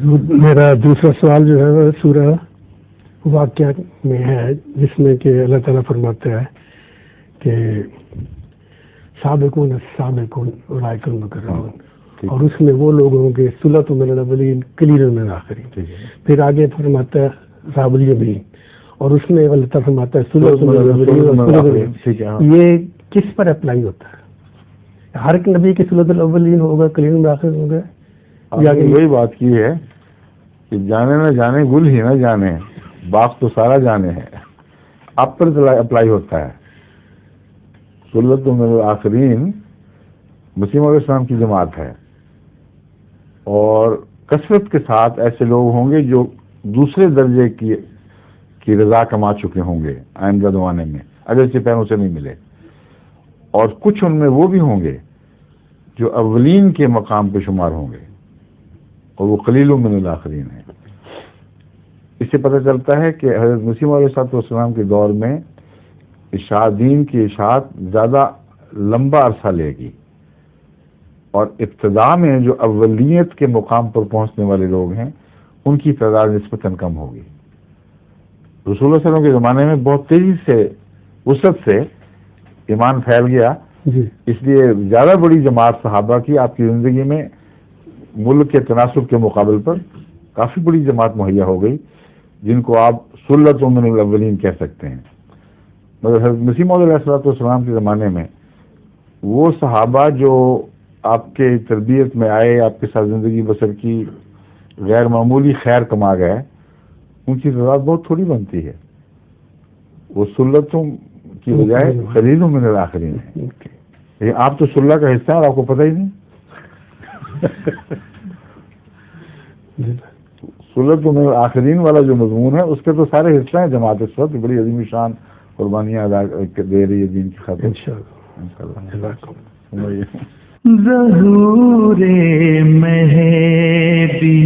میرا دوسرا سوال جو ہے وہ سورہ واقعہ میں ہے، جس میں کہ اللہ تعالیٰ فرماتا ہے کہ سابقون السابقون اولئک المقربون، اور اس میں وہ لوگ ہوں گے ثلۃ من الاولین قلیل من الآخرین. پھر آگے فرماتا ہے اصحاب الیمین، اور اس میں اللہ تعالیٰ فرماتا ہے ثلۃ من الاولین. یہ کس پر اپلائی ہوتا ہے؟ ہر ایک نبی کی ثلۃ الاولین ہوگا، قلیل من الآخرین ہوگا؟ وہی بات کی ہے کہ جانے نہ جانے گل ہی نہ جانے، باغ تو سارا جانے ہے، آپ پر اپلائی ہوتا ہے. سلت من الآخرین مسیح علیہ السلام کی جماعت ہے، اور کثرت کے ساتھ ایسے لوگ ہوں گے جو دوسرے درجے کی رضا کما چکے ہوں گے آئندہ زمانے میں، اگرچہ پہلوں سے نہیں ملے. اور کچھ ان میں وہ بھی ہوں گے جو اولین کے مقام پہ شمار ہوں گے، اور وہ قلیل من الآخرین ہیں. اس سے پتہ چلتا ہے کہ حضرت مسیح علیہ السلام کے دور میں دین کی اشاعت زیادہ لمبا عرصہ لے گی، اور ابتدا میں جو اولیت کے مقام پر پہنچنے والے لوگ ہیں ان کی تعداد نسبتاً کم ہوگی. رسول اللہ صلی اللہ علیہ وسلم کے زمانے میں بہت تیزی سے وسعت سے ایمان پھیل گیا، اس لیے زیادہ بڑی جماعت صحابہ کی آپ کی زندگی میں ملک کے تناسب کے مقابل پر کافی بڑی جماعت مہیا ہو گئی، جن کو آپ سلۃ من الاولین کہہ سکتے ہیں. مگر حضرت مسیح موعود علیہ السلام کے زمانے میں وہ صحابہ جو آپ کے تربیت میں آئے، آپ کے ساتھ زندگی بسر کی، غیر معمولی خیر کما گئے، ان کی تعداد بہت تھوڑی بنتی ہے. وہ سلتوں کی بجائے قلیل من الآخرین ہے. لیکن آپ تو سلہ کا حصہ ہیں اور آپ کو پتہ ہی نہیں. سلت من الآخرین والا جو مضمون ہے اس کے تو سارے حصہ ہیں. جماعت اس وقت بڑی عظیم شان قربانیاں ادا دے رہی ہے دین کی خاطر. ظہور مہدی